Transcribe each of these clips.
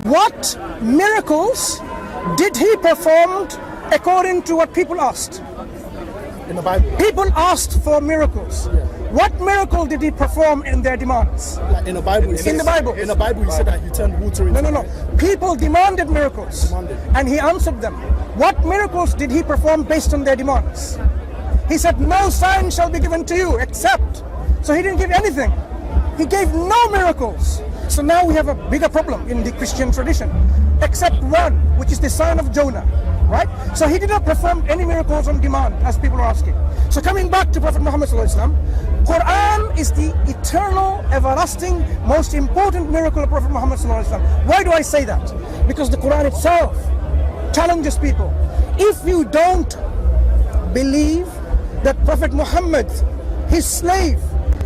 What miracles did he perform according to what people asked? In the Bible. People asked for miracles. Yeah. What miracle did he perform in their demands? Like in the Bible. In the Bible. In the Bible, he said that he turned water into. No. People demanded miracles, and he answered them. What miracles did he perform based on their demands? He said, "No sign shall be given to you except." So he didn't give anything. He gave no miracles. So now we have a bigger problem in the Christian tradition, except one, which is the sign of Jonah, right? So he did not perform any miracles on demand, as people are asking. So coming back to Prophet Muhammad sallallahu alaihi wasallam, Quran is the eternal, everlasting, most important miracle of Prophet Muhammad sallallahu alaihi wasallam. Why do I say that? Because the Quran itself challenges people. If you don't believe that Prophet Muhammad, his slave,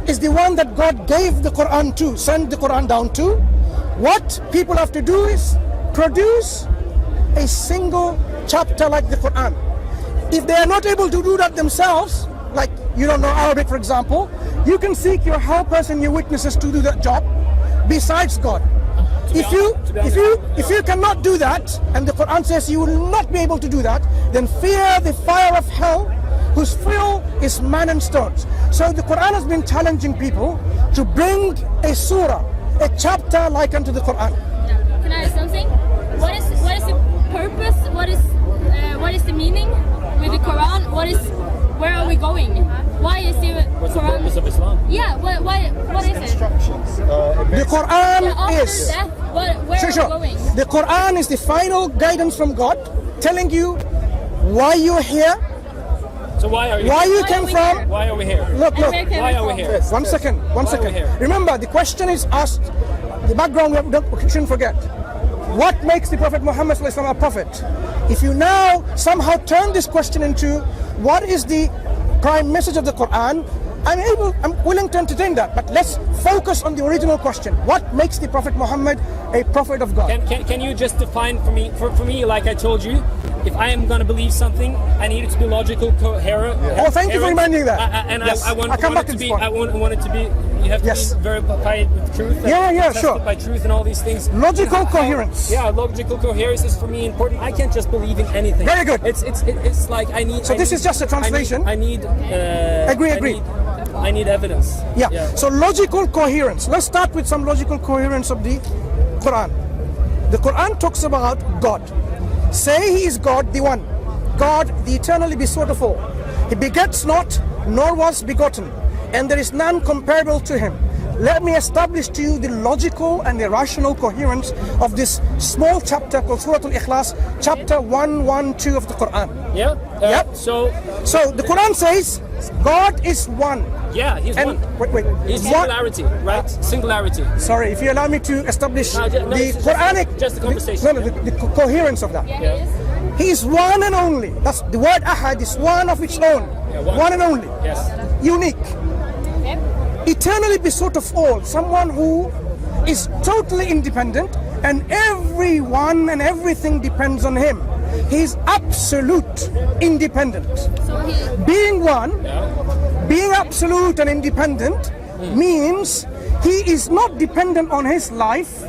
is the one that God gave the Quran to, sent the Quran down to, what people have to do is produce a single chapter like the Quran. If they are not able to do that themselves, like you don't know Arabic, for example, you can seek your helpers and your witnesses to do that job besides God. If you cannot do that, and the Quran says you will not be able to do that, then fear the fire of hell, whose fuel is man and stones. So the Quran has been challenging people to bring a surah, a chapter like unto the Quran. Can I ask something? What is the purpose? What is the meaning with the Quran? Where are we going? Why is the What's the Quran? purpose of Islam? Yeah. What is it? Instructions. The Quran After is that, where are we going? The Quran is the final guidance from God, telling you why you're here, So why are you? why you Why came are we from. here? Why are we here? Look. And where can Why we are we from? here? One second. Why are we here? Remember, the question is asked, the background we shouldn't forget. What makes the Prophet Muhammad sallallahu alaihi wasallam a prophet? If you now somehow turn this question into what is the prime message of the Quran, I'm willing to entertain that, but let's focus on the original question. What makes the Prophet Muhammad a prophet of God? Can you just define for me? For me, like I told you, if I am going to believe something, I need it to be logical, coherent. Oh, thank you for reminding that. Yes. I want it to be. point. I want it to be. You have to be verified with truth. Yeah, sure. By truth and all these things. Logical coherence. Yeah, logical coherence is for me important. I can't just believe in anything. Very good. It's like I need. So this is just a translation. I need. Agree. I need evidence. Yeah. So logical coherence. Let's start with some logical coherence of the Quran. The Quran talks about God. Say he is God, the one. God, the eternally besought of all. He begets not, nor was begotten, and there is none comparable to him. Let me establish to you the logical and the rational coherence of this small chapter called Surah Al-Ikhlas, chapter 112 of the Quran. Yeah. Yep. So the Quran says God is one. yeah, he's And one. wait. He's One- singularity, right? Singularity. Sorry, if you allow me to establish No, the it's Quranic, just a conversation. the coherence of that. Yeah, he is. He is one and only. That's the word ahad is one of its own. Yeah, one and only. Yes. Unique. Yep. Eternally besought of all. Someone who is totally independent and everyone and everything depends on him. He is absolute independent. So he. Being one, being absolute and independent means he is not dependent on his life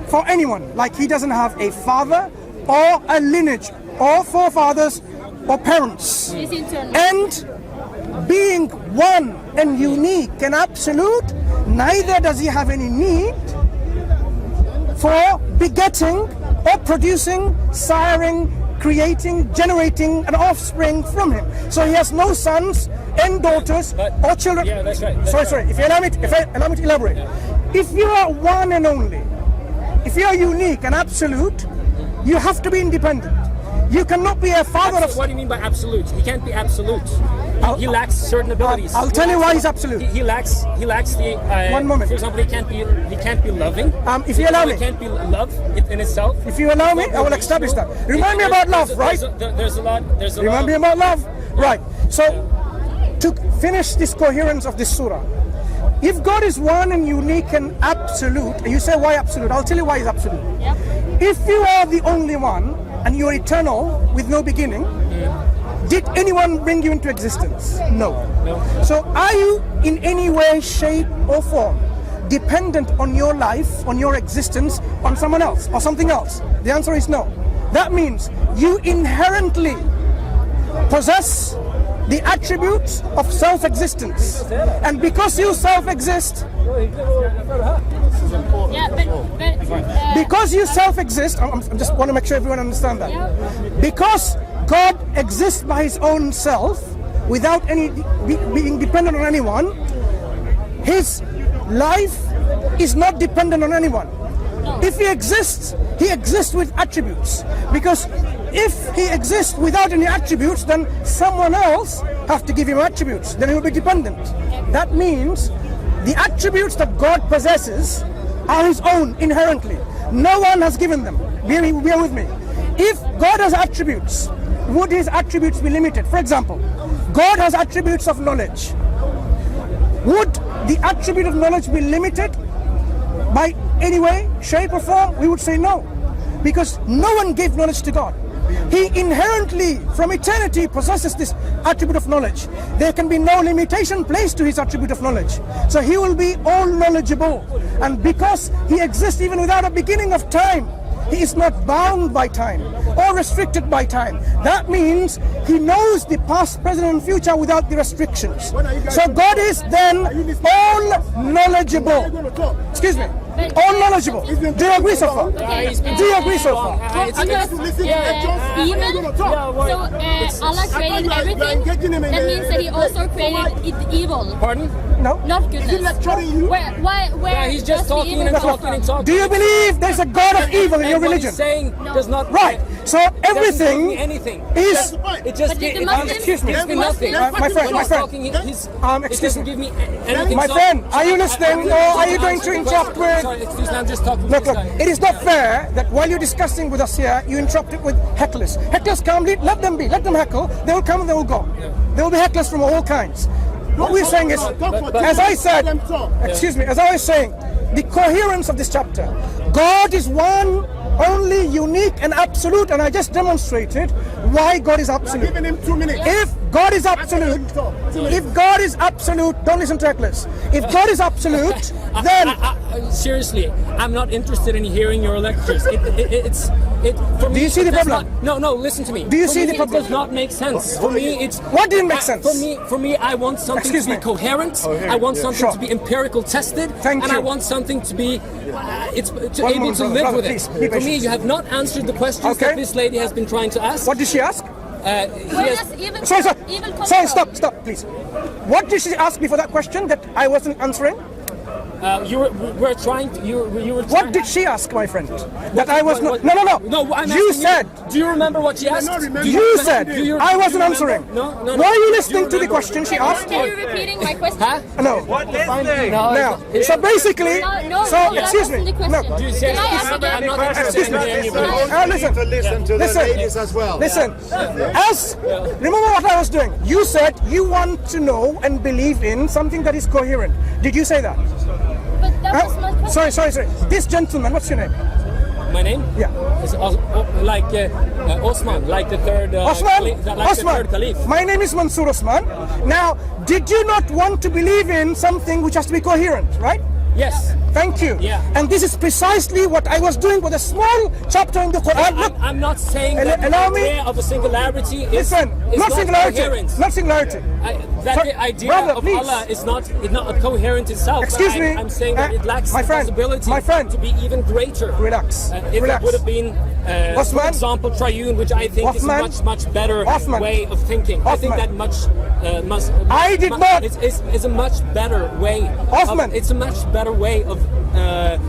for anyone. Like he doesn't have a father or a lineage or forefathers or parents. He's internal. And being one and unique and absolute, neither does he have any need for begetting or producing, siring, creating, generating an offspring from him. So he has no sons and daughters or children. Yeah, that's right. Sorry. If you allow me to elaborate. If you are one and only, if you are unique and absolute, you have to be independent. You cannot be a father of. What do you mean by absolute? He can't be absolute. He lacks certain abilities. I'll tell you why he's absolute. He lacks the. 1 moment. For example, he can't be loving. If you allow me. He can't be love in itself. If you allow me, I will establish that. Remind me about love, right? There's a lot. Remind me about love, right? So, to finish this coherence of this surah, if God is one and unique and absolute, and you say why absolute? I'll tell you why he's absolute. Yep. If you are the only one and you're eternal with no beginning, did anyone bring you into existence? No. So are you in any way, shape or form dependent on your life, on your existence, on someone else or something else? The answer is no. That means you inherently possess the attributes of self-existence. And because you self-exist, because you self-exist, I just want to make sure everyone understands that. Because God exists by his own self, without being dependent on anyone, his life is not dependent on anyone. If he exists with attributes. Because if he exists without any attributes, then someone else have to give him attributes. Then he will be dependent. That means the attributes that God possesses are his own inherently. No one has given them. Bear with me. If God has attributes, would his attributes be limited? For example, God has attributes of knowledge. Would the attribute of knowledge be limited by any way, shape or form? We would say no. Because no one gave knowledge to God. He inherently, from eternity, possesses this attribute of knowledge. There can be no limitation placed to his attribute of knowledge. So he will be all knowledgeable. And because he exists even without a beginning of time, he is not bound by time or restricted by time. That means he knows the past, present and future without the restrictions. So God is then all knowledgeable. Excuse me. All knowledgeable. Do you agree so far? Do you agree so far? So Allah created everything. That means that he also created evil. Pardon? No. Not goodness. Where He's just talking and talking and talking. Do you believe there's a God of evil in your religion? What he's saying does not. Right. So everything anything. is. It just Excuse me. gives me nothing. My friend. Excuse me. Give me anything. My friend, are you listening or are you going to interrupt with? Sorry, excuse me. I'm just talking. Look, it is not fair that while you're discussing with us here, you interrupt it with hecklers. Hecklers come, let them be, let them heckle. They will come and they will go. There will be hecklers from all kinds. What we're saying is, as I said, excuse me, as I was saying, the coherence of this chapter. God is one, only, unique and absolute, and I just demonstrated why God is absolute. Giving him 2 minutes. If God is absolute, don't listen to hecklers. If God is absolute, then seriously, I'm not interested in hearing your lectures. For me, do you see the problem? No, listen to me. Do you see the problem? It does not make sense. For me, it's what didn't make sense? For me, I want something to be coherent. I want something to be empirical tested, and I want something to be able to live with it. For me, you have not answered the questions that this lady has been trying to ask. What did she ask? Sorry, stop, please. What did she ask me for that question that I wasn't answering? What did she ask, my friend? That I was not. No. You said. Do you remember what she asked? You said. I wasn't answering. No. Why are you listening to the question she asked? Are you repeating my question? Huh? No. What is this? Now, so basically, excuse me. No. I'm not interested in Listen. Listen to the ladies as well. Listen. Remember what I was doing? You said you want to know and believe in something that is coherent. Did you say that? But that was my question. Sorry. This gentleman, what's your name? My name? Yeah. Is Osman, like the third. Osman. The third caliph. My name is Mansoor Osman. Now, did you not want to believe in something which has to be coherent, right? Yes. Thank you. Yeah. And this is precisely what I was doing with a small chapter in the Quran. Look, I'm not saying that allow the idea of a singularity is not singularity. coherent. Not singularity. The idea of please. Allah is not coherent itself. Excuse me. I'm saying that it lacks the possibility to be even greater. Relax. If it would have been, for example, triune, which I think is a much better way of thinking. I think that is a much better way. It's a much better way of.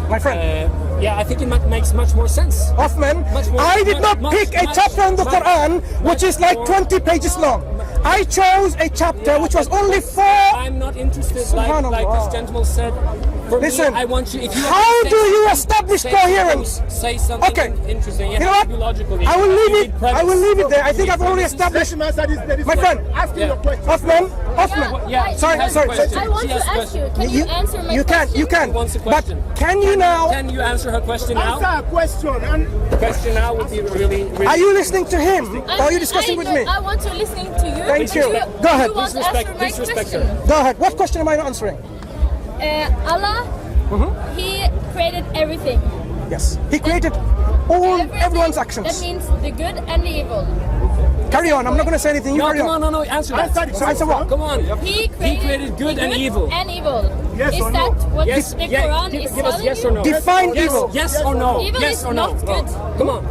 My friend. I think it makes much more sense. Hoffman, I did not pick a chapter in the Quran which is like 20 pages long. I chose a chapter which was only 4. I'm not interested, like this gentleman said. For Listen, me, I want you. How do you establish coherence? Say something interesting. You know what? I will leave it there. I think I've already established. My friend, Hoffman. Sorry. I want to ask you. Can you answer my question? You can. But can you now? Can you answer her question now? Answer a question. The question now would be really. Are you listening to him or are you discussing with me? I want to listen to you. Thank you. Go ahead. Please respect her. Go ahead. What question am I not answering? Allah He created everything. Yes. He created everyone's actions. That means the good and the evil. Carry on. I'm not going to say anything. You carry on. No. Answer that. Answer what? Come on. He created good and evil. And evil. Yes is or that no? what Yes. the Quran is Give us telling yes or you? no. Define evil. Yes or no. Evil Yes is or no. not good. Come on.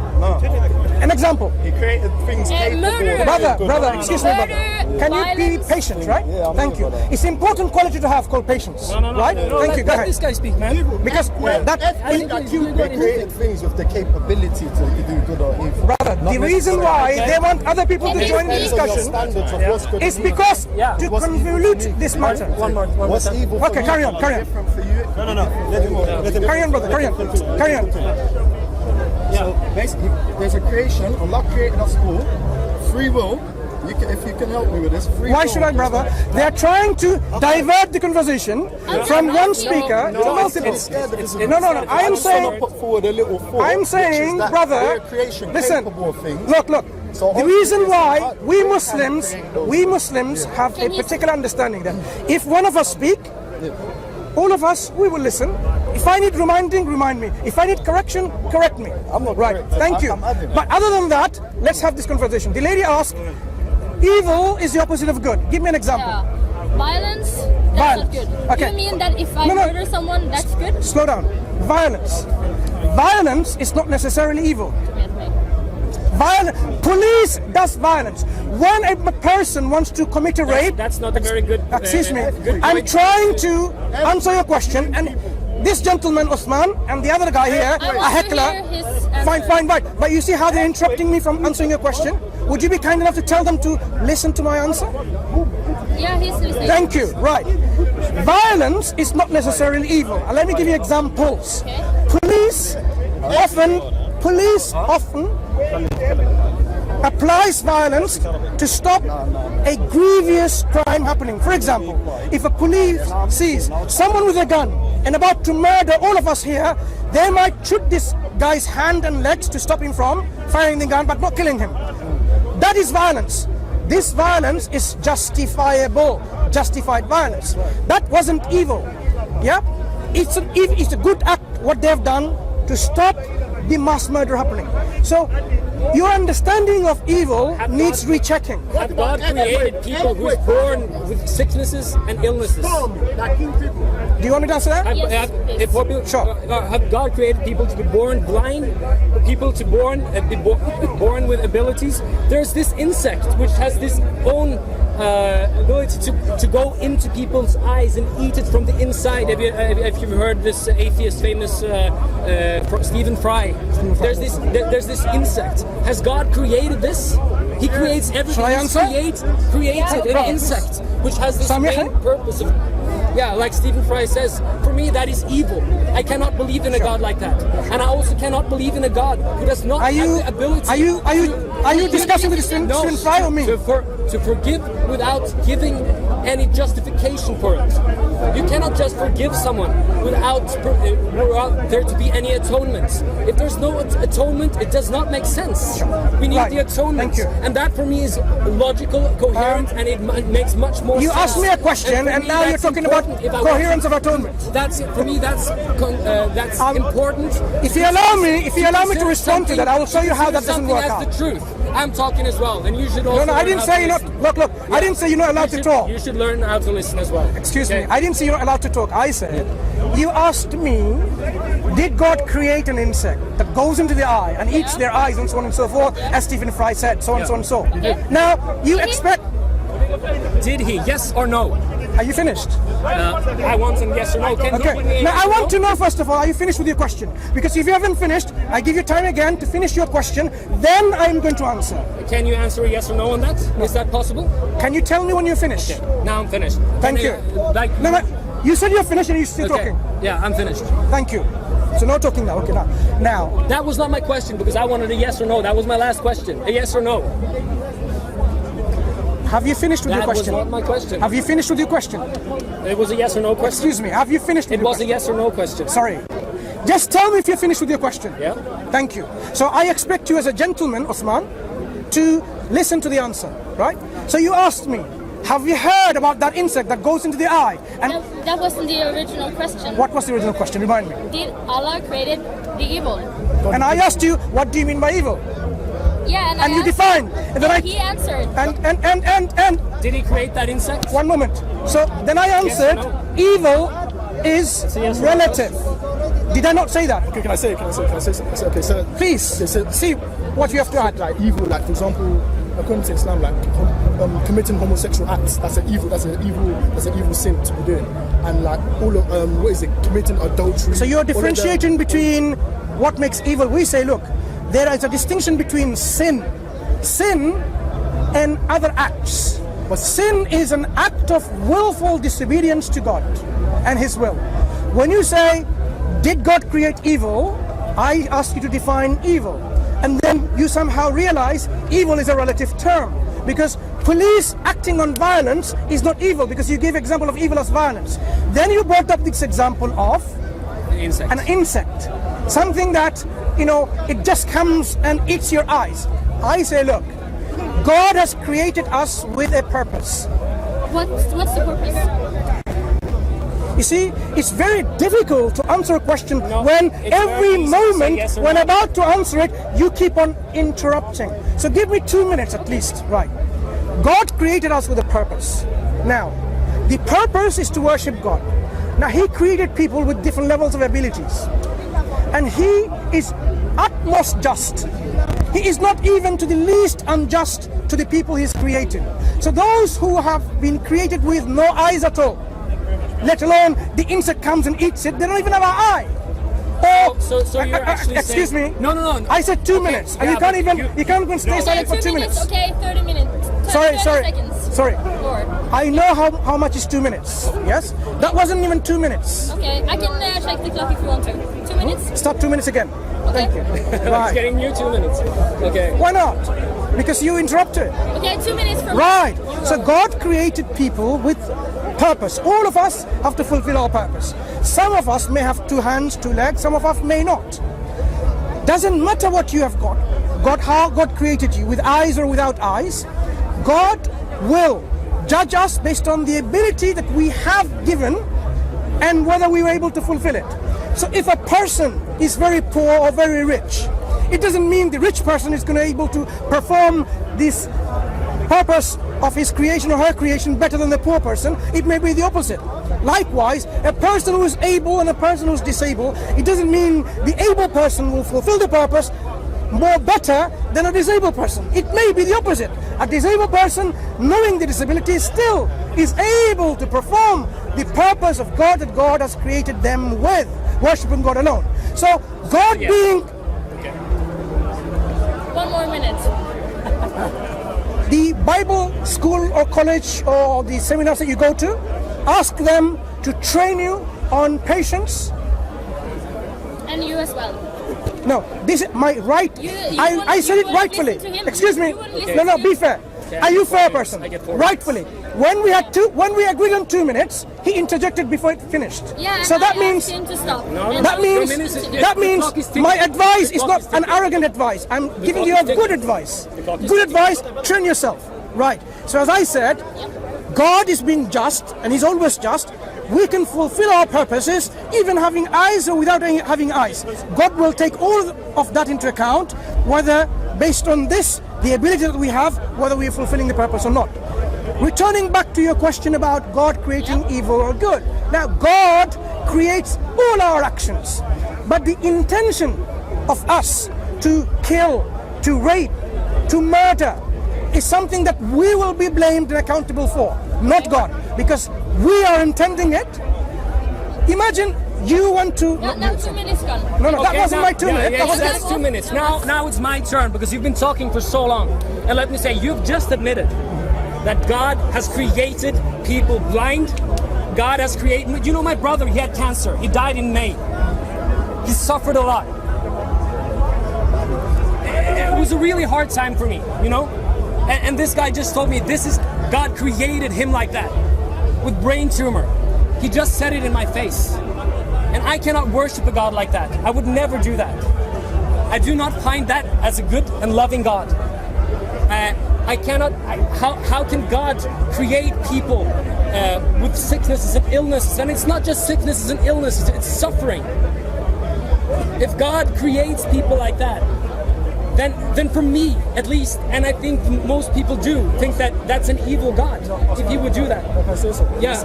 An example. He created things capable murder. of Brother, excuse me, brother. Murder, Can you be violence. patient, right? Thank you. It's an important quality to have called patience. Right? Thank you. Go Let this ahead. guy speak, man. Because that, They created things with the capability to do good or evil. brother, the reason why they want other people to join in the discussion Standards of what's good is and evil. because Yeah. to convolute this matter. One more. What's evil for Okay, you carry on, is carry on. different for you. No. Let him Carry on, brother. Carry on. Carry on. So basically, there's a creation. Allah created us all. Free will. If you can help me with this. Free Why will. should I, brother? They are trying to divert the conversation from one speaker to multiple. No. I am saying, put forward a little thought, I'm which saying, is that brother, we're a creation listen, capable of things. look. So The reason why hopefully we Muslims have a particular understanding that if one of us speak, all of us, we will listen. If I need reminding, remind me. If I need correction, correct me. I'm not right. correcting. Thank you. I'm adding. But other than that, let's have this conversation. The lady asked, evil is the opposite of good. Give me an example. Yeah. Violence, that's Violence. not good. Okay. You mean that if I No. murder someone, that's good? Slow down. Violence. Violence is not necessarily evil. Police does violence. When a person wants to commit a rape, That's not a very good. excuse me, good I'm point. trying to answer your question, and this gentleman Osman and the other guy here, I a want to heckler. hear his answer. Fine, but you see how they're interrupting me from answering your question? Would you be kind enough to tell them to listen to my answer? Yeah, he's listening. Thank you. Right. Violence is not necessarily evil. And let me give you examples. Okay. Police often applies violence to stop a grievous crime happening. For example, if a police sees someone with a gun and about to murder all of us here, they might shoot this guy's hand and legs to stop him from firing the gun but not killing him. That is violence. This violence is justified violence. That wasn't evil. Yeah? It's a good act what they've done to stop the mass murder happening. So your understanding of evil needs rechecking. Have God created people who are born with sicknesses and illnesses? Do you want me to answer that? Sure. Have God created people to be born blind? People to be born with abilities? There's this insect which has this own ability to go into people's eyes and eat it from the inside. If you've heard this atheist famous Stephen Fry, there's this insect. Has God created this? He creates everything. Shall I answer? Created an insect which has this main purpose of. Yeah, like Stephen Fry says, for me that is evil. I cannot believe in a God like that, and I also cannot believe in a God who does not have the ability. Are you discussing with Stephen Fry or me? To forgive without giving any justification for it. You cannot just forgive someone without there to be any atonement. If there's no atonement, it does not make sense. We need the atonement. Thank you. And that for me is logical, coherent, and it makes much more sense. You asked me a question, and now you're talking about coherence of atonement. That's for me. That's important. If you allow me to respond to that, I will show you how that doesn't work out. That's the truth. I'm talking as well, and you should also. No, I didn't say you're not. Look. I didn't say you're not allowed to talk. You should learn how to listen as well. Excuse me. I didn't say you're not allowed to talk. I said, you asked me, did God create an insect that goes into the eye and eats their eyes and so on and so forth, as Stephen Fry said, so on and so on and so. Now, you expect. Did he? Yes or no? Are you finished? I want some yes or no. Okay. Now I want to know first of all, are you finished with your question? Because if you haven't finished, I give you time again to finish your question. Then I'm going to answer. Can you answer a yes or no on that? Is that possible? Can you tell me when you're finished? Okay. Now I'm finished. Thank you. No, you said you're finished and you're still talking. Yeah, I'm finished. Thank you. So no talking now. Okay, now. That was not my question because I wanted a yes or no. That was my last question. A yes or no. Have you finished with your question? That was not my question. Have you finished with your question? It was a yes or no question. Excuse me. Have you finished with your question? It was a yes or no question. Sorry. Just tell me if you're finished with your question. Yeah. Thank you. So I expect you as a gentleman, Osman, to listen to the answer, right? So you asked me, Have you heard about that insect that goes into the eye? And that wasn't the original question. what was the original question? Remind me. Did Allah created the evil? And I asked you, what do you mean by evil? Yeah, And you defined. And then he answered. And Did he create that insect? one moment. So then I answered, evil is relative. Did I not say that? Okay, can I say something? Okay, so Please, see what you have to add. like evil, like for example, according to Islam, like committing homosexual acts, that's an evil sin to be doing, and like all of what is it, committing adultery. So you're differentiating between what makes evil. We say, look, there is a distinction between sin and other acts. But sin is an act of willful disobedience to God and His will. When you say, did God create evil? I ask you to define evil. And then you somehow realize evil is a relative term. Because police acting on violence is not evil, because you gave example of evil as violence. Then you brought up this example of an insect. Something that, it just comes and eats your eyes. I say, look, God has created us with a purpose. What's the purpose? You see, it's very difficult to answer a question when every moment, yes when no. about to answer it, you keep on interrupting. So give me 2 minutes at least, right? God created us with a purpose. Now, the purpose is to worship God. Now, He created people with different levels of abilities. And He is utmost just. He is not even to the least unjust to the people He's created. So those who have been created with no eyes at all, let alone the insect comes and eats it, they don't even have an eye. Or, so you're actually excuse saying, me. No. I said 2 minutes, and yeah, you can't even stay silent for 2 minutes. Okay, 30 minutes. 30 seconds. Sorry. Lord. I know how much is 2 minutes. Yes, that wasn't even 2 minutes. Okay, I can check the clock if you want to. 2 minutes. Stop 2 minutes again. Okay. Thank you. I'm Right. getting you 2 minutes. Okay. Why not? Because you interrupted. Okay, 2 minutes from Right. So God created people with purpose. All of us have to fulfill our purpose. Some of us may have 2 hands, 2 legs. Some of us may not. Doesn't matter what you have got. How God created you, with eyes or without eyes. God will judge us based on the ability that we have given and whether we were able to fulfill it. So if a person is very poor or very rich, it doesn't mean the rich person is going to be able to perform this purpose of his creation or her creation better than the poor person. It may be the opposite. Likewise, a person who is able and a person who is disabled, it doesn't mean the able person will fulfill the purpose more better than a disabled person. It may be the opposite. A disabled person, knowing the disability, still is able to perform the purpose of God that God has created them with, worshiping God alone. So God being... Okay. 1 more minute. The Bible school or college or the seminars that you go to, ask them to train you on patience. And you as well. No, this is my right. I said it rightfully. Excuse me. No, be fair. Are you fair person? Rightfully. When we agreed on 2 minutes, he interjected before it finished. Yeah, so that means him to stop. that means my advice is not an arrogant advice. I'm giving you a good advice. Good advice. Train yourself. Right. So as I said, God is being just, and He's always just. We can fulfill our purposes even having eyes or without having eyes. God will take all of that into account, whether based on this, the ability that we have, whether we are fulfilling the purpose or not. Returning back to your question about God creating evil or good. Now, God creates all our actions, but the intention of us to kill, to rape, to murder is something that we will be blamed and accountable for, not God, because we are intending it. Imagine you want to... Now 2 minutes gone. No, that wasn't my 2 minutes. Yeah, that's 2 minutes. Now it's my turn, because you've been talking for so long. And let me say, you've just admitted that God has created people blind. God has created... You know, my brother, he had cancer. He died in May. He suffered a lot. It was a really hard time for me, you know? And this guy just told me God created him like that, with brain tumor. He just said it in my face. And I cannot worship a God like that. I would never do that. I do not find that as a good and loving God. how can God create people with sicknesses and illnesses? And it's not just sicknesses and illnesses, it's suffering. If God creates people like that, then for me, at least, and I think most people do, think that that's an evil God, if he would do that. Yeah,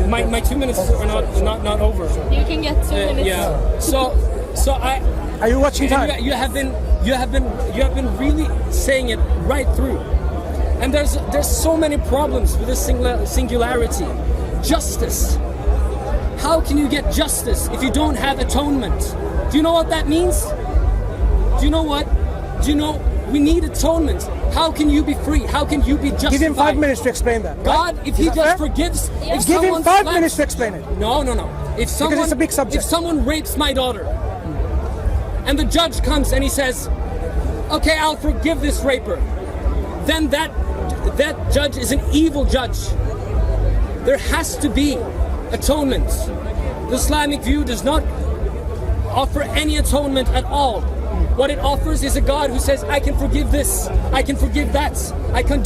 my 2 minutes are not over. You can get 2 minutes. Yeah, so I... Are you watching time? You have been really saying it right through. And there's so many problems with this singularity. Justice. How can you get justice if you don't have atonement? Do you know what that means? Do you know what? Do you know we need atonement? How can you be free? How can you be justified? Give him 5 minutes to explain that. God, if he just forgives, if give him 5 minutes to explain it. No. If someone, because it's a big subject. If someone rapes my daughter, and the judge comes and he says, "Okay, I'll forgive this raper," then that judge is an evil judge. There has to be atonement. The Islamic view does not offer any atonement at all. What it offers is a God who says, I can forgive this, I can forgive that, I condemn